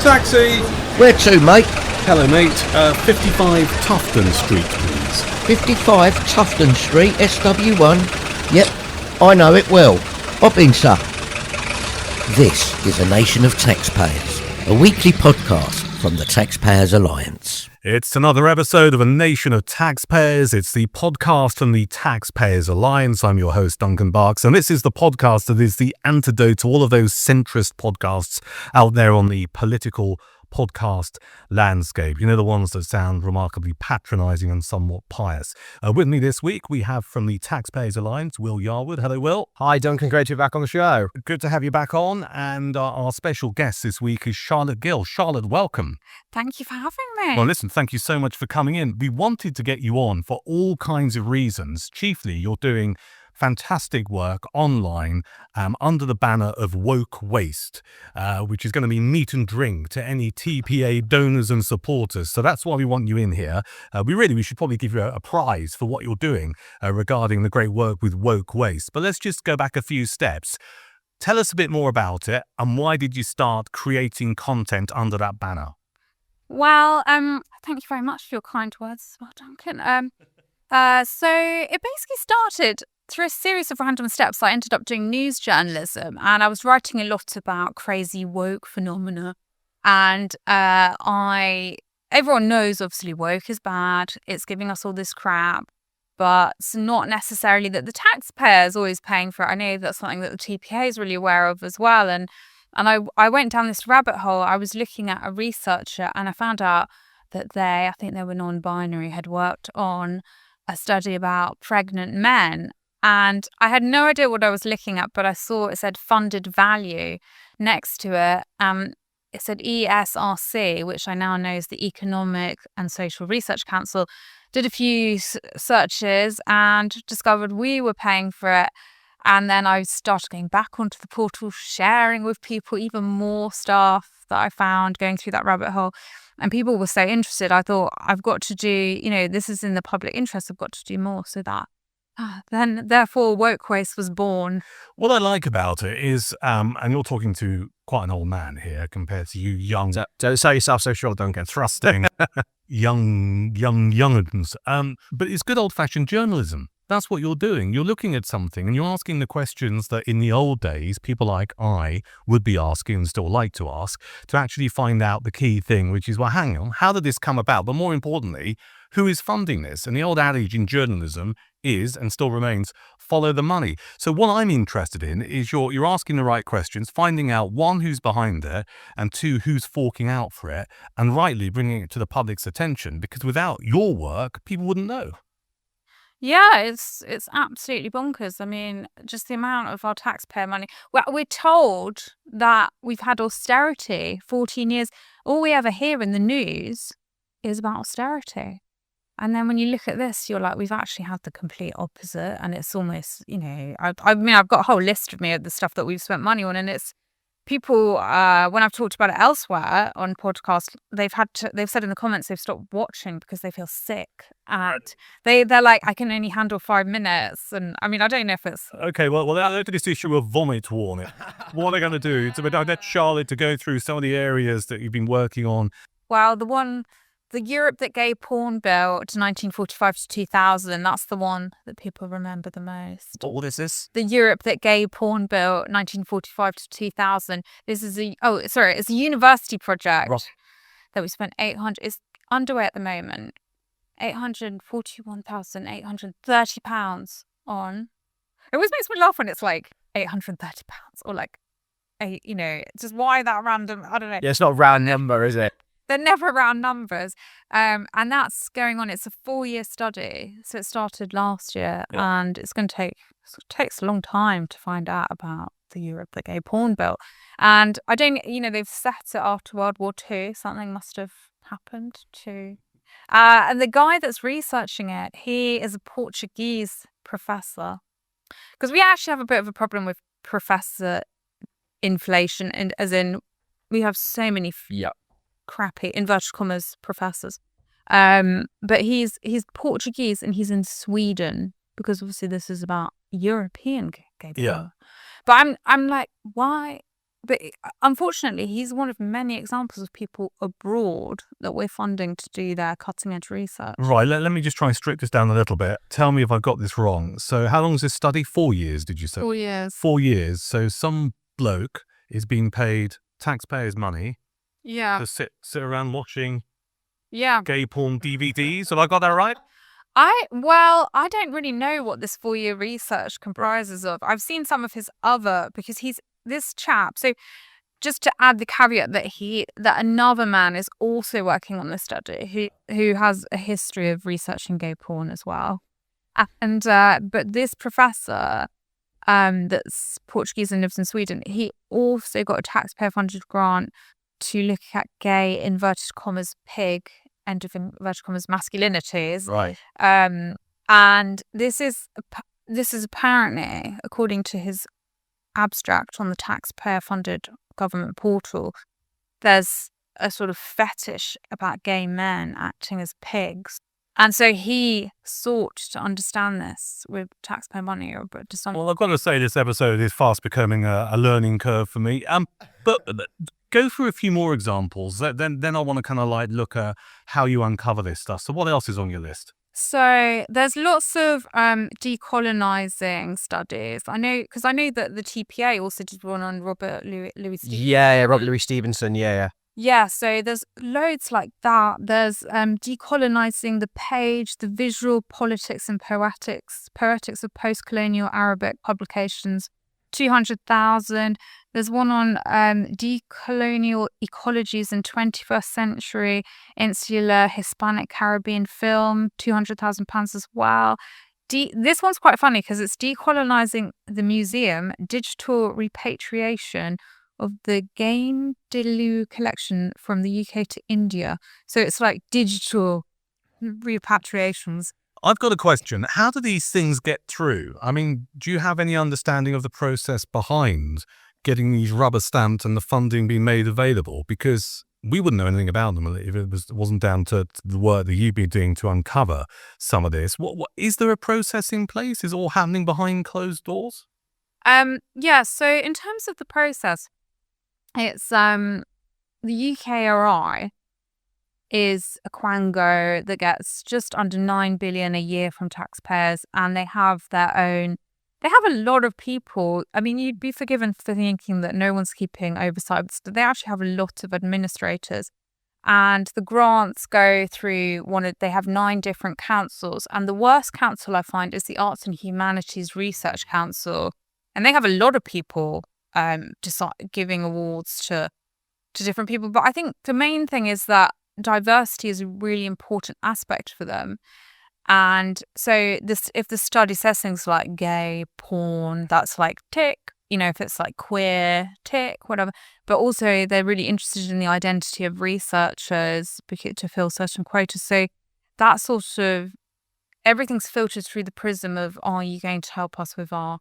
Taxi! Where to, mate? Hello, mate. 55 Tufton Street, please. 55 Tufton Street, SW1. Yep, I know it well. Hop in, sir. This is A Nation of Taxpayers, a weekly podcast from the Taxpayers Alliance. It's another episode of A Nation of Taxpayers. It's the podcast from the Taxpayers Alliance. I'm your host, Duncan Barks, and this is the podcast that is the antidote to all of those centrist podcasts out there on the political podcast landscape. You know, the ones that sound remarkably patronising and somewhat pious. With me this week, we have from the Taxpayers Alliance, Will Yarwood. Hello, Will. Hi, Duncan. Great to be back on the show. Good to have you back on. And our special guest this week is Charlotte Gill. Charlotte, welcome. Thank you for having me. Well, listen, thank you so much for coming in. We wanted to get you on for all kinds of reasons. Chiefly, you're doing fantastic work online under the banner of woke waste, which is going to be meat and drink to any TPA donors and supporters. So that's why we want you in here. We should probably give you a prize for what you're doing regarding the great work with woke waste. But let's just go back a few steps. Tell us a bit more about it, and why did you start creating content under that banner? Well, thank you very much for your kind words as well, Duncan. So it basically started through a series of random steps. I ended up doing news journalism, and I was writing a lot about crazy woke phenomena. And everyone knows, obviously, woke is bad. It's giving us all this crap, but it's not necessarily that the taxpayer is always paying for it. I know that's something that the TPA is really aware of as well. And I went down this rabbit hole. I was looking at a researcher, and I found out that I think they were non-binary, had worked on a study about pregnant men. And I had no idea what I was looking at, but I saw it said funded value next to it. It said ESRC, which I now know is the Economic and Social Research Council. Did a few searches and discovered we were paying for it. And then I started going back onto the portal, sharing with people even more stuff that I found, going through that rabbit hole. And people were so interested. I thought, I've got to do, this is in the public interest. I've got to do more. So that then, therefore, woke waste was born. What I like about it is, and you're talking to quite an old man here compared to you young... Don't sell yourself so short, Duncan. Thrusting young'uns. But it's good old-fashioned journalism. That's what you're doing. You're looking at something and you're asking the questions that in the old days, people like I would be asking and still like to ask, to actually find out the key thing, which is, well, hang on, how did this come about? But more importantly, who is funding this? And the old adage in journalism is, and still remains, follow the money. So what I'm interested in is you're asking the right questions, finding out, one, who's behind it, and two, who's forking out for it, and rightly bringing it to the public's attention, because without your work, people wouldn't know. Yeah, it's absolutely bonkers. I mean, just the amount of our taxpayer money. Well, we're told that we've had austerity 14 years. All we ever hear in the news is about austerity. And then when you look at this, you're like, we've actually had the complete opposite. And it's almost, I mean, I've got a whole list of me of the stuff that we've spent money on. And it's people, when I've talked about it elsewhere on podcasts, they've said in the comments they've stopped watching because they feel sick. And they're like, I can only handle 5 minutes. And I mean, I don't know if it's... Okay, well, after this issue of vomit warning, what are they going to do? So I get Charlotte to go through some of the areas that you've been working on. Well, the Europe that gay porn bill to 1945 to 2000, that's the one that people remember the most. What is this? The Europe that gay porn bill 1945 to 2000. This is it's a university project that we spent it's underway at the moment, £841,830 on. It always makes me laugh when it's like £830 or like, just why that random, I don't know. Yeah, it's not a round number, is it? They're never round numbers. And that's going on. It's a 4-year study. So it started last year, and it takes a long time to find out about the Europe that gay porn bill. And I don't, they've set it after World War II. Something must have happened to... and the guy that's researching it, he is a Portuguese professor. Because we actually have a bit of a problem with professor inflation, and as in we have so many crappy, inverted commas, professors. But he's Portuguese and he's in Sweden, because obviously this is about European gay porn. Yeah. But I'm like, why but unfortunately, he's one of many examples of people abroad that we're funding to do their cutting-edge research. Right, let me just try and strip this down a little bit. Tell me if I've got this wrong. So how long is this study? 4 years, did you say? 4 years. 4 years. So some bloke is being paid taxpayers' money Yeah. to sit around watching Yeah. gay porn DVDs. Have I got that right? I don't really know what this 4-year research comprises of. I've seen some of his other, because he's this chap. So just to add the caveat that another man is also working on this study who has a history of researching gay porn as well. And but this professor that's Portuguese and lives in Sweden, he also got a taxpayer funded grant to look at gay inverted commas pig end of inverted commas masculinities. Right. And this is apparently, according to his abstract on the taxpayer-funded government portal, there's a sort of fetish about gay men acting as pigs. And so he sought to understand this with taxpayer money. Well, I've got to say this episode is fast becoming a learning curve for me. But go through a few more examples. Then I want to kind of like look at how you uncover this stuff. So what else is on your list? So there's lots of decolonizing studies. I know that the TPA also did one on Robert Louis Stevenson. Yeah, Robert Louis Stevenson. Yeah. Yeah, so there's loads like that. There's decolonizing the page, the visual politics and poetics of post-colonial Arabic publications, 200,000. There's one on decolonial ecologies in 21st century insular Hispanic Caribbean film, £200,000 as well. This one's quite funny because it's decolonizing the museum, digital repatriation of the Gain de Lou collection from the UK to India. So it's like digital repatriations. I've got a question. How do these things get through? I mean, do you have any understanding of the process behind getting these rubber stamped and the funding being made available? Because we wouldn't know anything about them if it wasn't down to the work that you've been doing to uncover some of this. What is there a process in place? Is it all happening behind closed doors? Yeah, so in terms of the process, it's the UKRI is a quango that gets just under 9 billion a year from taxpayers, and they have a lot of people. I mean, you'd be forgiven for thinking that no one's keeping oversight, but they actually have a lot of administrators, and the grants go through they have 9 different councils, and the worst council I find is the Arts and Humanities Research Council, and they have a lot of people giving awards to different people. But I think the main thing is that diversity is a really important aspect for them. And so if the study says things like gay porn, that's like tick. If it's like queer, tick, whatever. But also they're really interested in the identity of researchers to fill certain quotas. So that sort of everything's filtered through the prism of, are you going to help us with our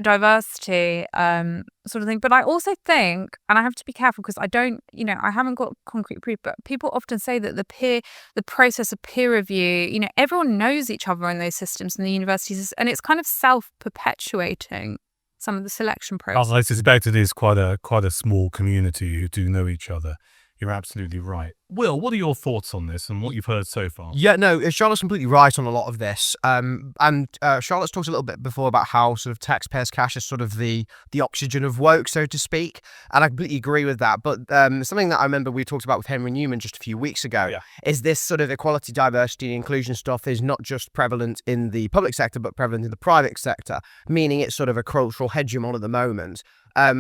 diversity sort of thing. But I also think, and I have to be careful because I haven't got concrete proof, but people often say that the process of peer review, everyone knows each other in those systems in the universities, and it's kind of self-perpetuating some of the selection process. I suspect it is quite a small community who do know each other. You're absolutely right. Will, what are your thoughts on this and what you've heard so far? Yeah, no, Charlotte's completely right on a lot of this. And Charlotte's talked a little bit before about how sort of taxpayers' cash is sort of the oxygen of woke, so to speak. And I completely agree with that. But something that I remember we talked about with Henry Newman just a few weeks ago is this sort of equality, diversity, and inclusion stuff is not just prevalent in the public sector, but prevalent in the private sector, meaning it's sort of a cultural hegemon at the moment.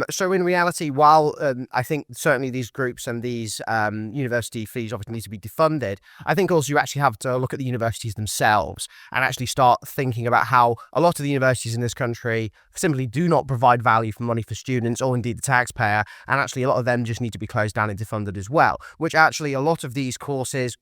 So in reality, while I think certainly these groups and these university fees obviously need to be defunded, I think also you actually have to look at the universities themselves and actually start thinking about how a lot of the universities in this country simply do not provide value for money for students or indeed the taxpayer, and actually a lot of them just need to be closed down and defunded as well, which actually a lot of these courses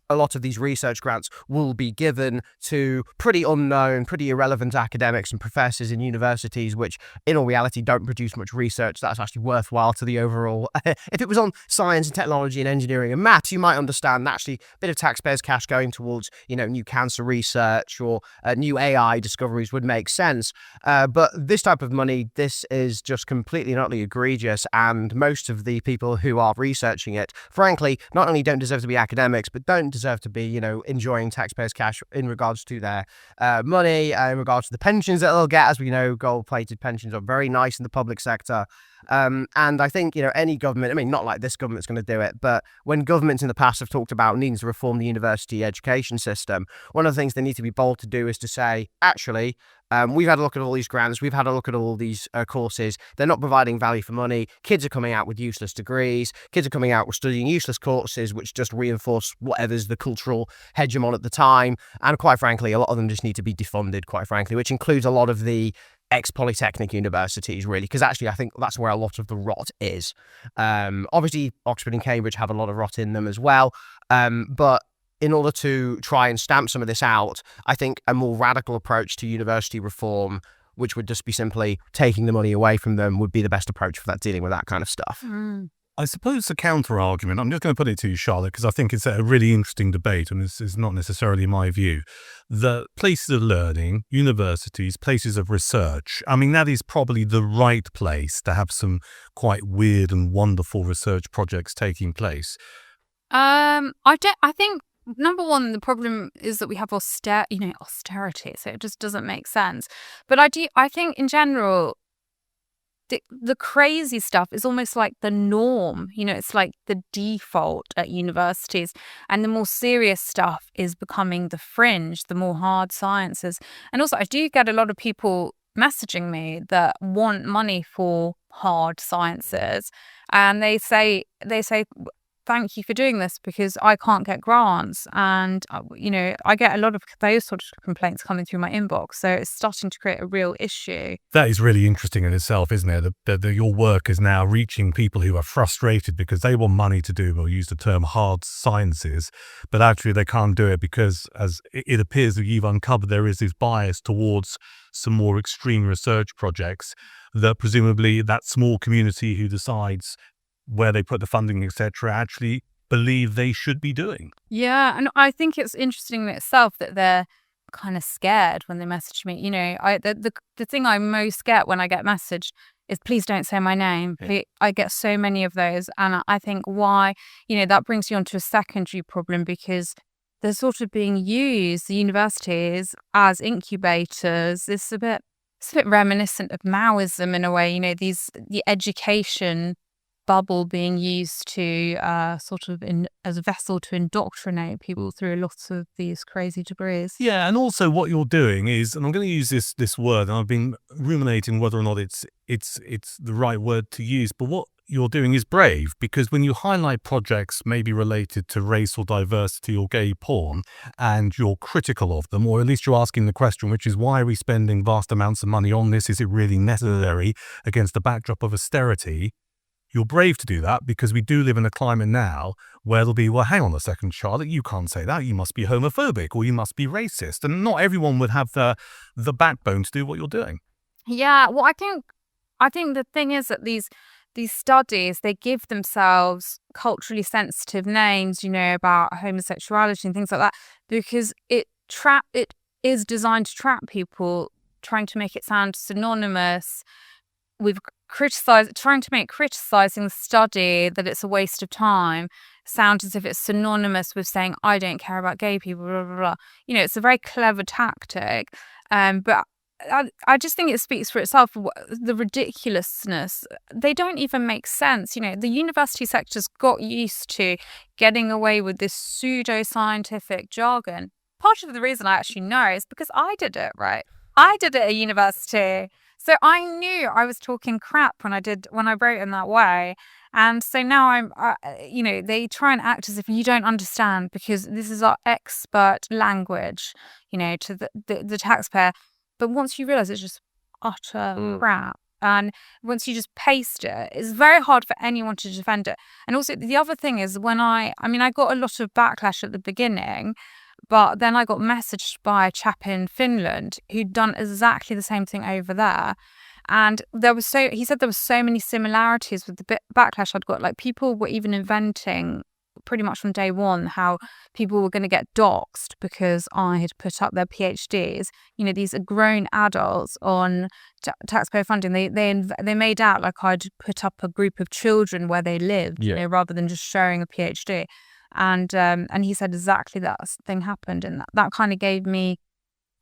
a lot of these research grants will be given to pretty unknown, pretty irrelevant academics and professors in universities, which in all reality don't produce much research that's actually worthwhile to the overall. If it was on science and technology and engineering and maths, you might understand actually a bit of taxpayers' cash going towards, new cancer research or new AI discoveries would make sense. But this type of money, this is just completely and utterly egregious. And most of the people who are researching it, frankly, not only don't deserve to be academics, but don't deserve to be, enjoying taxpayers' cash in regards to their money, in regards to the pensions that they'll get. As we know, gold-plated pensions are very nice in the public sector. And I think, any government, not like this government's going to do it, but when governments in the past have talked about needing to reform the university education system, one of the things they need to be bold to do is to say, actually, we've had a look at all these grants, we've had a look at all these courses, they're not providing value for money, kids are coming out with useless degrees, kids are coming out with studying useless courses which just reinforce whatever's the cultural hegemon at the time, and quite frankly, a lot of them just need to be defunded, quite frankly, which includes a lot of the ex-polytechnic universities, really, because actually I think that's where a lot of the rot is. Obviously, Oxford and Cambridge have a lot of rot in them as well, but in order to try and stamp some of this out, I think a more radical approach to university reform, which would just be simply taking the money away from them, would be the best approach for that, dealing with that kind of stuff. I suppose the counter-argument, I'm just going to put it to you, Charlotte, because I think it's a really interesting debate, and this is not necessarily my view. The places of learning, universities, places of research, that is probably the right place to have some quite weird and wonderful research projects taking place. I think, number one, the problem is that we have austerity, so it just doesn't make sense. But I think in general, the crazy stuff is almost like the norm. It's like the default at universities, and the more serious stuff is becoming the fringe, the more hard sciences. And also, I do get a lot of people messaging me that want money for hard sciences, and they say thank you for doing this because I can't get grants. And, I get a lot of those sort of complaints coming through my inbox. So it's starting to create a real issue. That is really interesting in itself, isn't it? That your work is now reaching people who are frustrated because they want money to do, we'll use the term hard sciences, but actually they can't do it because, as it appears that you've uncovered, there is this bias towards some more extreme research projects that presumably that small community who decides where they put the funding, etc., actually believe they should be doing. Yeah, and I think it's interesting in itself that they're kind of scared when they message me. The thing I most get when I get messaged is, please don't say my name. Yeah. I get so many of those, and I think why, that brings you onto a secondary problem, because they're sort of being used, the universities, as incubators. It's a bit reminiscent of Maoism in a way. The education bubble being used to as a vessel to indoctrinate people through lots of these crazy degrees. Yeah, and also what you're doing is, and I'm going to use this word, and I've been ruminating whether or not it's the right word to use, but what you're doing is brave, because when you highlight projects maybe related to race or diversity or gay porn, and you're critical of them, or at least you're asking the question, which is, why are we spending vast amounts of money on this? Is it really necessary against the backdrop of austerity? You're brave to do that because we do live in a climate now where there'll be, well, hang on a second, Charlotte, you can't say that. You must be homophobic or you must be racist. And not everyone would have the backbone to do what you're doing. Yeah, well, I think the thing is that these studies, they give themselves culturally sensitive names, about homosexuality and things like that, because it is designed to trap people, trying to make it sound synonymous with trying to make criticizing the study that it's a waste of time sound as if it's synonymous with saying, I don't care about gay people, blah, blah, blah. It's a very clever tactic. But I just think it speaks for itself, the ridiculousness. They don't even make sense. The university sector's got used to getting away with this pseudo-scientific jargon. Part of the reason I actually know is because I did it, right? I did it at university. So I knew I was talking crap when I wrote in that way. And so now they try and act as if you don't understand because this is our expert language, to the taxpayer. But once you realize it's just utter crap, And once you just paste it, it's very hard for anyone to defend it. And also the other thing is when I got a lot of backlash at the beginning, but then I got messaged by a chap in Finland who'd done exactly the same thing over there. And he said there were so many similarities with the backlash I'd got. Like, people were even inventing pretty much from day one how people were going to get doxxed because I had put up their PhDs. These are grown adults on taxpayer funding. They made out like I'd put up a group of children where they lived, rather than just showing a PhD. And he said exactly that thing happened, and that kind of gave me.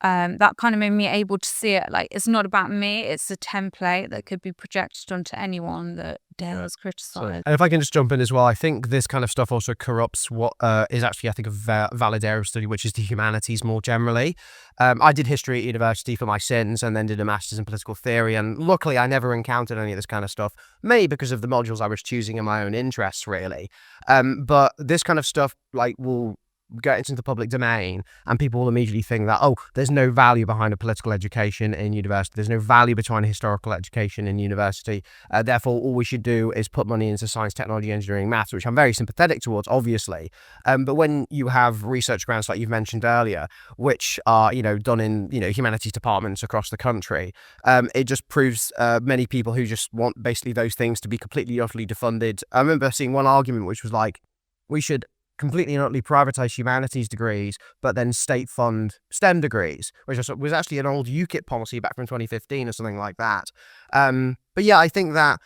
That kind of made me able to see it like it's not about me, it's a template that could be projected onto anyone that dares criticize. And if I can just jump in as well, I think this kind of stuff also corrupts what is actually, I think, a valid area of study, which is the humanities more generally. I did history at university for my sins and then did a master's in political theory, and luckily I never encountered any of this kind of stuff, maybe because of the modules I was choosing in my own interests, really. But this kind of stuff will get into the public domain and people will immediately think that, there's no value behind a political education in university, there's no value behind a historical education in university, therefore all we should do is put money into science, technology, engineering, maths, which I'm very sympathetic towards, obviously. But when you have research grants like you've mentioned earlier, which are done in humanities departments across the country, it just proves many people who just want basically those things to be completely utterly defunded. I remember seeing one argument which was like, we should completely and utterly privatize humanities degrees, but then state fund STEM degrees, which was actually an old UKIP policy back from 2015 or something like that. But yeah, I think that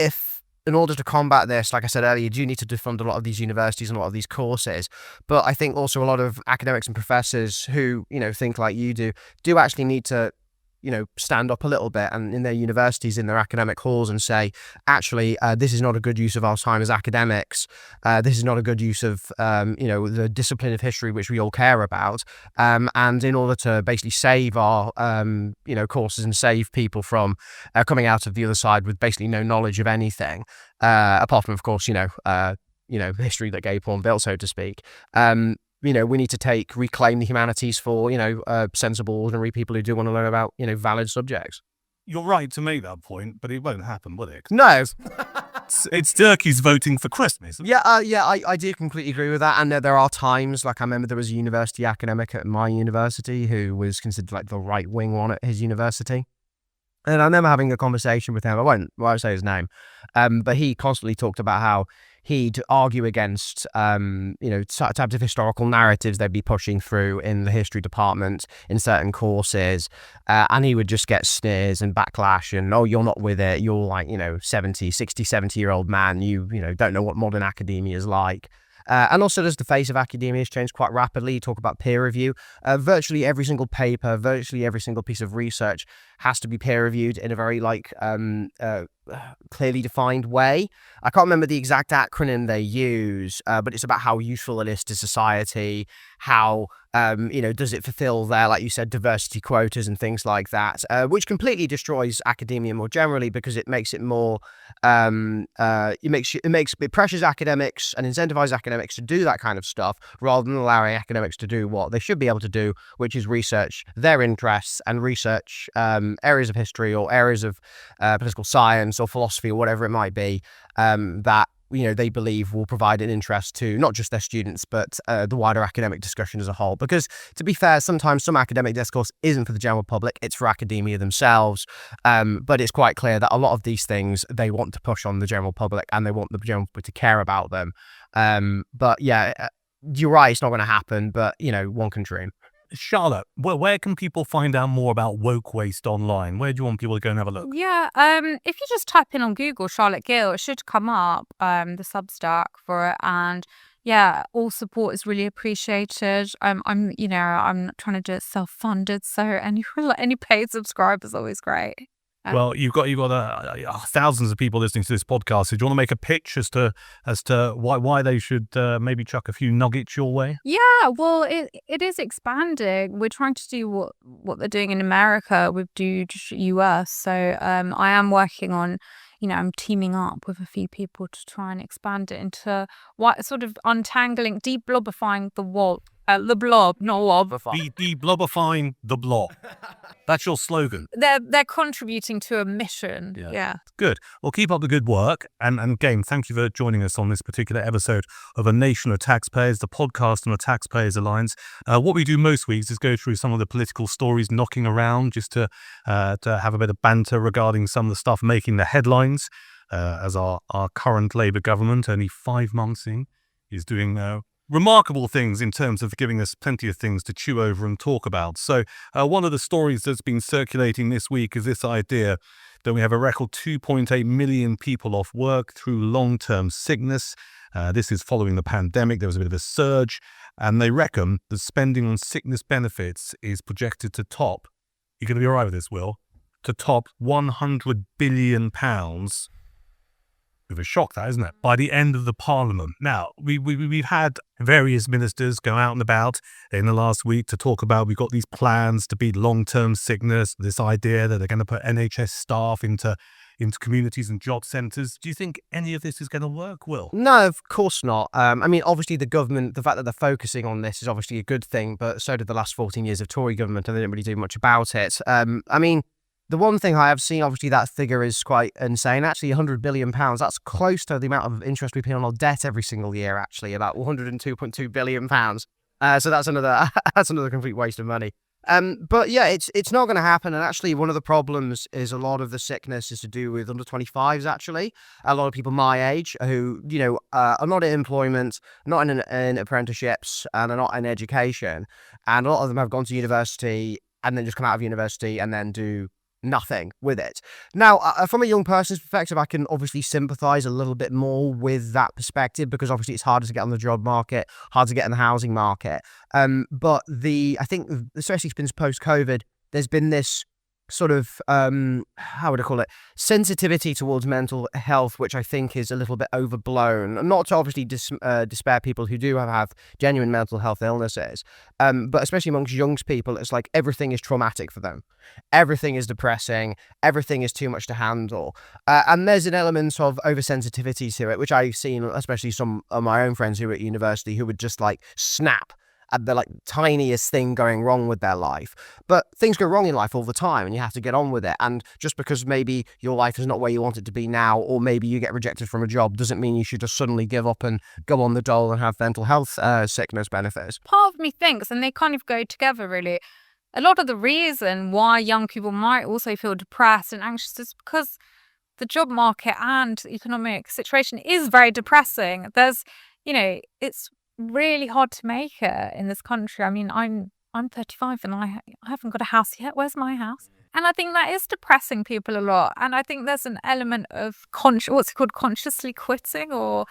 if in order to combat this, like I said earlier, you do need to defund a lot of these universities and a lot of these courses. But I think also a lot of academics and professors who think like you do actually need to stand up a little bit and in their universities, in their academic halls, and say, actually, this is not a good use of our time as academics. This is not a good use of, the discipline of history, which we all care about. And in order to basically save our, courses and save people from coming out of the other side with basically no knowledge of anything, apart from, of course, history that gave Paul built, so to speak. We need to reclaim the humanities for, sensible, ordinary people who do want to learn about, valid subjects. You're right to make that point, but it won't happen, will it? No. It's turkeys voting for Christmas. I do completely agree with that. And there are times, like I remember there was a university academic at my university who was considered like the right-wing one at his university. And I remember having a conversation with him. I won't say his name, but he constantly talked about how he'd argue against, types of historical narratives they'd be pushing through in the history department in certain courses. And he would just get sneers and backlash and, you're not with it. You're like, 70-year-old man. You don't know what modern academia is like. And also, as the face of academia has changed quite rapidly, you talk about peer review. Virtually every single paper, virtually every single piece of research has to be peer reviewed in a very clearly defined way. I can't remember the exact acronym they use, but it's about how useful it is to society, how does it fulfill their, like you said, diversity quotas and things like that, which completely destroys academia more generally because it makes it more, it pressures academics and incentivizes academics to do that kind of stuff rather than allowing academics to do what they should be able to do, which is research their interests and research areas of history or areas of political science or philosophy or whatever it might be, that they believe will provide an interest to not just their students, but the wider academic discussion as a whole. Because to be fair, sometimes some academic discourse isn't for the general public, it's for academia themselves. But it's quite clear that a lot of these things they want to push on the general public and they want the general public to care about them. But yeah, you're right, it's not going to happen, but one can dream. Charlotte, where can people find out more about woke waste online? Where do you want people to go and have a look? Yeah, if you just type in on Google Charlotte Gill, it should come up, the Substack for it. And yeah, all support is really appreciated. I'm trying to do it self-funded, so any paid subscriber is always great. Well, you've got thousands of people listening to this podcast. So do you want to make a pitch as to why they should maybe chuck a few nuggets your way? Yeah, well, it is expanding. We're trying to do what they're doing in America with US. So I am working on, I'm teaming up with a few people to try and expand it into what sort of untangling, deblobifying the The blob, not lob. Blobbifying the blob. That's your slogan. They're contributing to a mission. Yeah. Good. Well, keep up the good work. And again, thank you for joining us on this particular episode of A Nation of Taxpayers, the podcast on the Taxpayers Alliance. What we do most weeks is go through some of the political stories knocking around just to have a bit of banter regarding some of the stuff making the headlines, as our current Labour government, only 5 months in, is doing remarkable things in terms of giving us plenty of things to chew over and talk about. So one of the stories that's been circulating this week is this idea that we have a record 2.8 million people off work through long-term sickness. This is following the pandemic. There was a bit of a surge, and they reckon the spending on sickness benefits is projected to top, you're going to be all right with this, Will, to top £100 billion. Bit of a shock, that, isn't it? By the end of the Parliament. Now, we've had various ministers go out and about in the last week to talk about, we've got these plans to beat long-term sickness, this idea that they're going to put NHS staff into communities and job centres. Do you think any of this is going to work, Will? No, of course not. I mean, obviously the government, the fact that they're focusing on this is obviously a good thing, but so did the last 14 years of Tory government, and they didn't really do much about it. I mean, the one thing I have seen, obviously, that figure is quite insane. Actually, £100 billion, that's close to the amount of interest we pay on our debt every single year, actually, about £102.2 billion. So that's another complete waste of money. But yeah, it's not going to happen. And actually, one of the problems is a lot of the sickness is to do with under 25s, actually. A lot of people my age who, are not in employment, not in apprenticeships, and are not in education. And a lot of them have gone to university and then just come out of university and then do nothing with it. Now, from a young person's perspective, I can obviously sympathise a little bit more with that perspective, because obviously it's harder to get on the job market, hard to get in the housing market. But I think, especially since post-COVID, there's been this sort of, how would I call it, sensitivity towards mental health, which I think is a little bit overblown. Not to obviously despair people who do have genuine mental health illnesses, but especially amongst young people, it's like everything is traumatic for them. Everything is depressing. Everything is too much to handle. And there's an element of oversensitivity to it, which I've seen, especially some of my own friends who are at university who would just snap at the tiniest thing going wrong with their life. But things go wrong in life all the time, and you have to get on with it. And just because maybe your life is not where you want it to be now, or maybe you get rejected from a job, doesn't mean you should just suddenly give up and go on the dole and have mental health sickness benefits. Part of me thinks, and they kind of go together really, a lot of the reason why young people might also feel depressed and anxious is because the job market and the economic situation is very depressing. There's, it's really hard to make it in this country. I mean, I'm 35 and I haven't got a house yet. Where's my house? And I think that is depressing people a lot. And I think there's an element of consciously quitting, or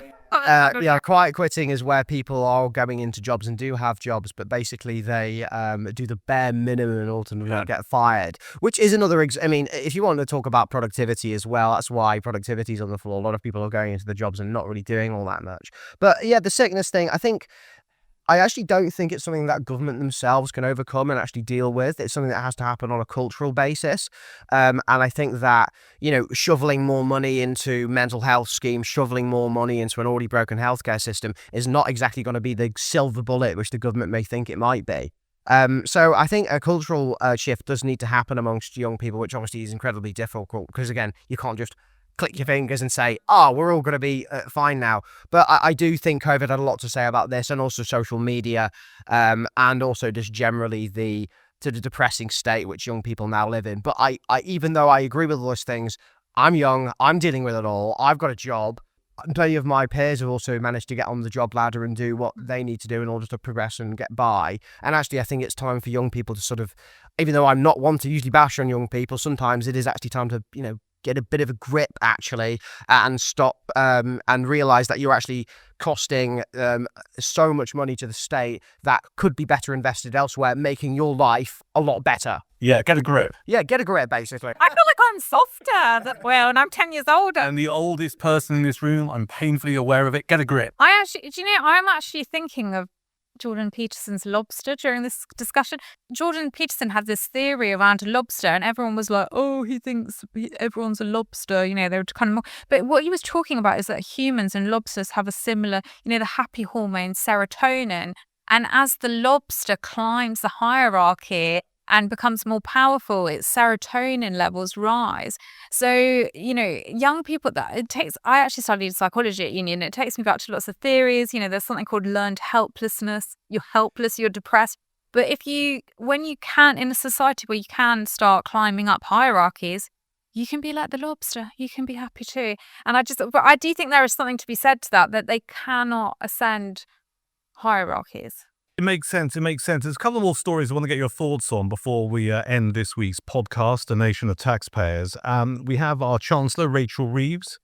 quiet quitting is where people are going into jobs and do have jobs, but basically they do the bare minimum and ultimately get fired, which is another. I mean, if you want to talk about productivity as well, that's why productivity is on the floor. A lot of people are going into the jobs and not really doing all that much. But yeah, the sickness thing, I actually don't think it's something that government themselves can overcome and actually deal with. It's something that has to happen on a cultural basis. And I think that, shoveling more money into mental health schemes, shoveling more money into an already broken healthcare system is not exactly going to be the silver bullet which the government may think it might be. So I think a cultural shift does need to happen amongst young people, which obviously is incredibly difficult because, again, you can't just click your fingers and say, we're all going to be fine now. But I do think COVID had a lot to say about this, and also social media, and also just generally the depressing state which young people now live in. But I even though I agree with all those things, I'm young, I'm dealing with it all, I've got a job. Plenty of my peers have also managed to get on the job ladder and do what they need to do in order to progress and get by. And actually, I think it's time for young people to sort of, even though I'm not one to usually bash on young people, sometimes it is actually time to, get a bit of a grip, actually, and stop and realise that you're actually costing so much money to the state that could be better invested elsewhere, making your life a lot better. Yeah, get a grip. Yeah, get a grip, basically. I feel like I'm softer and I'm 10 years older. And the oldest person in this room, I'm painfully aware of it. Get a grip. I'm actually thinking of Jordan Peterson's lobster during this discussion. Jordan Peterson had this theory around a lobster, and everyone was like, he thinks everyone's a lobster, they're kind of but what he was talking about is that humans and lobsters have a similar, the happy hormone serotonin, And as the lobster climbs the hierarchy and becomes more powerful, its serotonin levels rise. So, young people, I actually studied psychology at uni, and it takes me back to lots of theories. There's something called learned helplessness. You're helpless, you're depressed. But when you can, in a society where you can start climbing up hierarchies, you can be like the lobster. You can be happy too. And but I do think there is something to be said to that they cannot ascend hierarchies. It makes sense. There's a couple more stories I want to get your thoughts on before we end this week's podcast, A Nation of Taxpayers. We have our Chancellor, Rachel Reeves,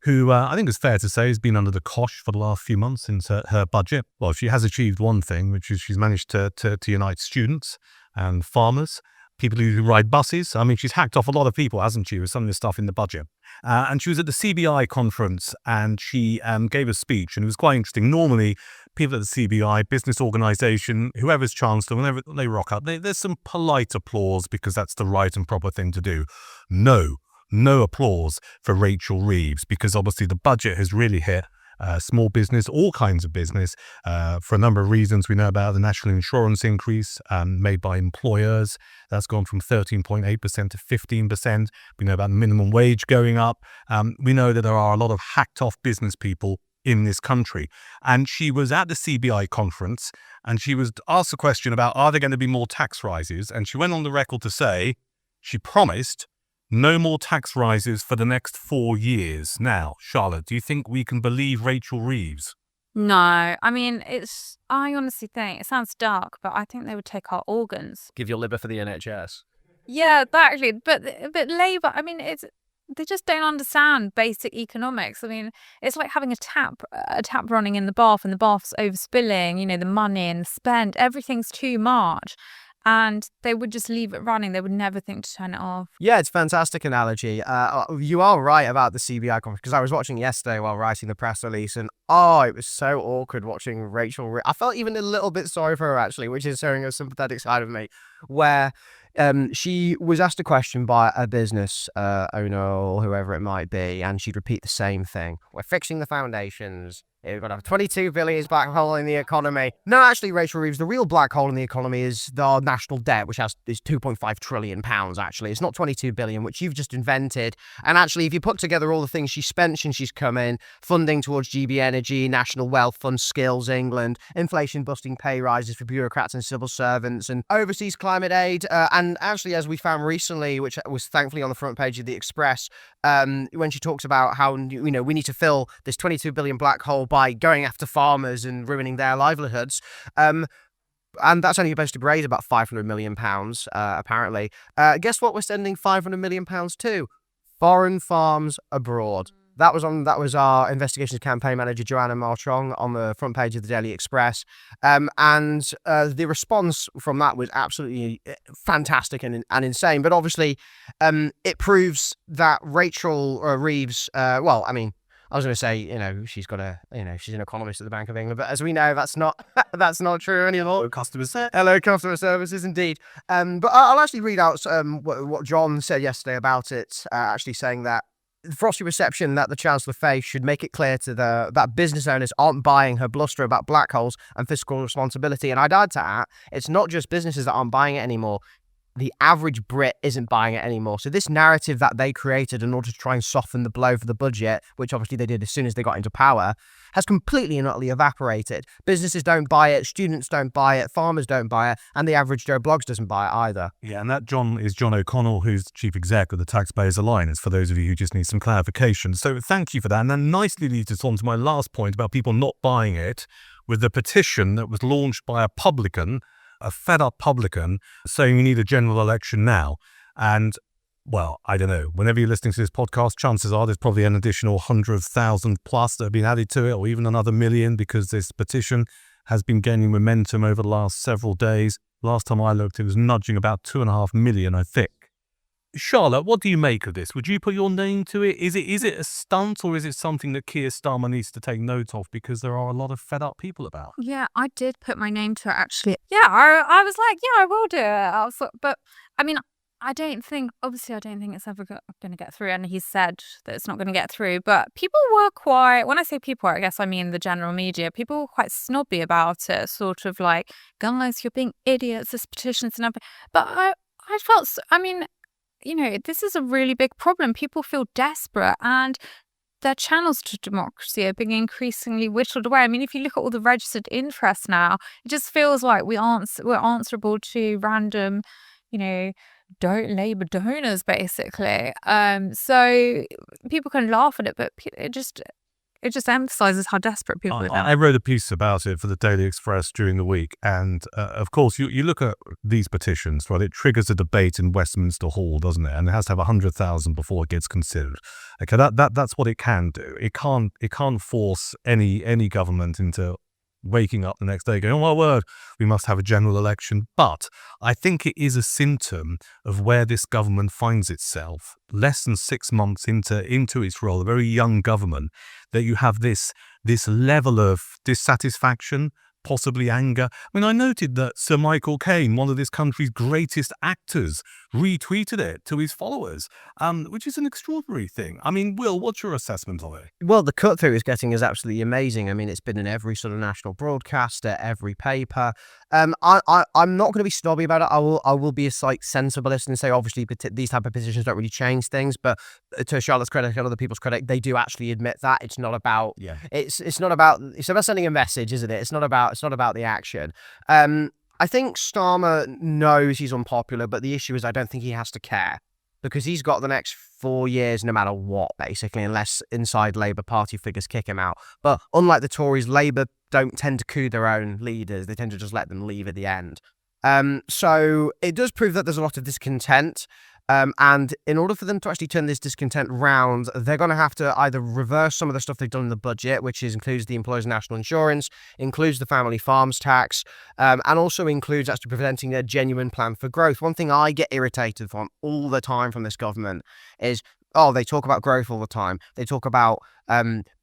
who I think it's fair to say has been under the cosh for the last few months since her budget. Well, she has achieved one thing, which is she's managed to unite students and farmers, people who ride buses. I mean, she's hacked off a lot of people, hasn't she, with some of the stuff in the budget. And she was at the CBI conference and she gave a speech, and it was quite interesting. Normally, people at the CBI, business organisation, whoever's chancellor, whenever they rock up, there's some polite applause because that's the right and proper thing to do. No applause for Rachel Reeves, because obviously the budget has really hit small business, all kinds of business, for a number of reasons. We know about the national insurance increase made by employers. That's gone from 13.8% to 15%. We know about minimum wage going up. We know that there are a lot of hacked off business people in this country. And she was at the CBI conference and she was asked a question about, are there going to be more tax rises? And she went on the record to say she promised no more tax rises for the next 4 years. Now, Charlotte, do you think we can believe Rachel Reeves? No, I mean, I honestly think, it sounds dark, but I think they would take our organs. Give your liver for the NHS. Yeah, actually, but Labour, I mean, they just don't understand basic economics. I mean, it's like having a tap running in the bath and the bath's overspilling, the money and spend, everything's too much. And they would just leave it running. They would never think to turn it off. Yeah, it's a fantastic analogy. You are right about the CBI conference, because I was watching yesterday while writing the press release, and it was so awkward watching Rachel. I felt even a little bit sorry for her, actually, which is showing a sympathetic side of me, where she was asked a question by a business owner or whoever it might be, and she'd repeat the same thing. We're fixing the foundations. We've got a 22 billion black hole in the economy. No, actually, Rachel Reeves, the real black hole in the economy is our national debt, which is 2.5 trillion pounds, actually. It's not 22 billion, which you've just invented. And actually, if you put together all the things she spent since she's come in, funding towards GB Energy, National Wealth Fund, Skills England, inflation-busting pay rises for bureaucrats and civil servants, and overseas climate aid, and actually, as we found recently, which was thankfully on the front page of the Express, when she talks about how, we need to fill this 22 billion black hole by going after farmers and ruining their livelihoods. And that's only supposed to raise about £500 million, apparently. Guess what we're sending £500 million to? Foreign farms abroad. That was our investigations campaign manager, Joanna Marchong, on the front page of the Daily Express. And the response from that was absolutely fantastic and insane. But obviously, it proves that Rachel Reeves, I was going to say, she's an economist at the Bank of England, but as we know, that's not true anymore. Hello, customer services, indeed. But I'll actually read out what John said yesterday about it, actually saying that the frosty reception that the Chancellor faced should make it clear to that business owners aren't buying her bluster about black holes and fiscal responsibility. And I'd add to that, it's not just businesses that aren't buying it anymore. The average Brit isn't buying it anymore. So this narrative that they created in order to try and soften the blow for the budget, which obviously they did as soon as they got into power, has completely and utterly evaporated. Businesses don't buy it, students don't buy it, farmers don't buy it, and the average Joe Bloggs doesn't buy it either. Yeah, and that John is John O'Connell, who's chief exec of the Taxpayers Alliance, for those of you who just need some clarification. So thank you for that. And that nicely leads us on to my last point about people not buying it, with the petition that was launched by a publican, a fed-up publican, saying we need a general election now. And, well, I don't know. Whenever you're listening to this podcast, chances are there's probably an additional 100,000 plus that have been added to it, or even another million, because this petition has been gaining momentum over the last several days. Last time I looked, it was nudging about 2.5 million, I think. Charlotte, what do you make of this? Would you put your name to it? Is it a stunt, or is it something that Keir Starmer needs to take note of, because there are a lot of fed up people about? Yeah, I did put my name to it, actually. Yeah, I was like, yeah, I will do it. But I mean, I don't think it's ever going to get through. And he said that it's not going to get through. But people were quite, when I say people, I guess I mean the general media, people were quite snobby about it, sort of like, guys, you're being idiots, this petition's nothing. But I felt, I mean, this is a really big problem. People feel desperate, and their channels to democracy are being increasingly whittled away. I mean, if you look at all the registered interest now, it just feels like we're answerable to random, Labour donors, basically. So people can laugh at it, but it just emphasises how desperate people are. I wrote a piece about it for the Daily Express during the week, and of course, you look at these petitions, right? It triggers a debate in Westminster Hall, doesn't it? And it has to have 100,000 before it gets considered. Okay, that's what it can do. It can't force any government into waking up the next day going, oh my word, we must have a general election. But I think it is a symptom of where this government finds itself less than 6 months into its role, a very young government, that you have this level of dissatisfaction, possibly anger. I mean, I noted that Sir Michael Caine, one of this country's greatest actors, retweeted it to his followers, which is an extraordinary thing. I mean, Will, what's your assessment of it? Well, the cut through it's getting is absolutely amazing. I mean, it's been in every sort of national broadcaster, every paper. I'm not going to be snobby about it. I will be a sensibilist and say, obviously, these type of positions don't really change things. But to Charlotte's credit and other people's credit, they do actually admit that it's not about. Yeah. It's about sending a message, isn't it? It's not about the action. I think Starmer knows he's unpopular, but the issue is I don't think he has to care, because he's got the next 4 years no matter what, basically, unless inside Labour Party figures kick him out. But unlike the Tories, Labour don't tend to coup their own leaders. They tend to just let them leave at the end. So it does prove that there's a lot of discontent. And in order for them to actually turn this discontent round, they're going to have to either reverse some of the stuff they've done in the budget, which includes the employers' national insurance, includes the family farms tax, and also includes actually presenting a genuine plan for growth. One thing I get irritated from all the time from this government is, they talk about growth all the time. They talk about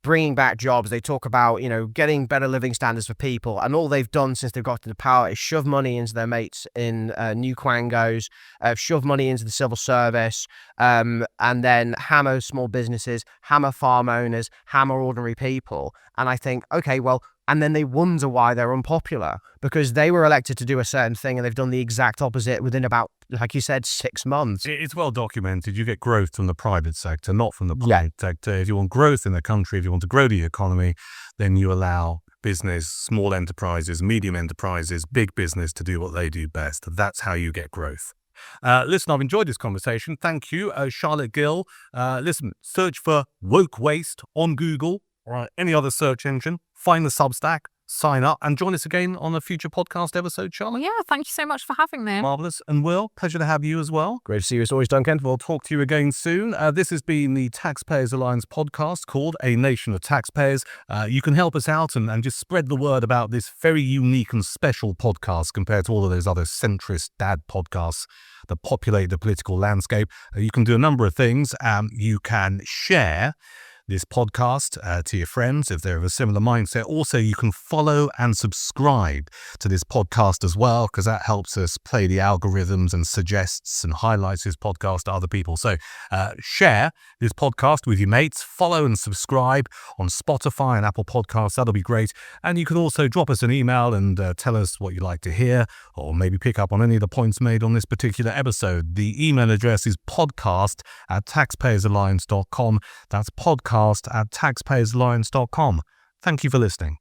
bringing back jobs. They talk about, getting better living standards for people. And all they've done since they've got into power is shove money into their mates in new quangos, shove money into the civil service, and then hammer small businesses, hammer farm owners, hammer ordinary people. And I think, okay, well, and then they wonder why they're unpopular, because they were elected to do a certain thing and they've done the exact opposite within about, like you said, 6 months. It's well documented. You get growth from the private sector, not from the public sector. If you want growth in the country, if you want to grow the economy, then you allow business, small enterprises, medium enterprises, big business to do what they do best. That's how you get growth. Listen, I've enjoyed this conversation. Thank you, Charlotte Gill. Listen, search for woke waste on Google or any other search engine. Find the Substack, sign up, and join us again on a future podcast episode, Charlotte. Yeah, thank you so much for having me. Marvellous. And Will, pleasure to have you as well. Great to see you as always, Duncan. We'll talk to you again soon. This has been the Taxpayers Alliance podcast called A Nation of Taxpayers. You can help us out and just spread the word about this very unique and special podcast compared to all of those other centrist dad podcasts that populate the political landscape. You can do a number of things. You can share this podcast to your friends if they're of a similar mindset. Also, you can follow and subscribe to this podcast as well, because that helps us play the algorithms and suggests and highlights this podcast to other people. So share this podcast with your mates, follow and subscribe on Spotify and Apple Podcasts. That'll be great. And you can also drop us an email and tell us what you'd like to hear, or maybe pick up on any of the points made on this particular episode. The email address is podcast@taxpayersalliance.com. That's podcast@taxpayersalliance.com. Thank you for listening.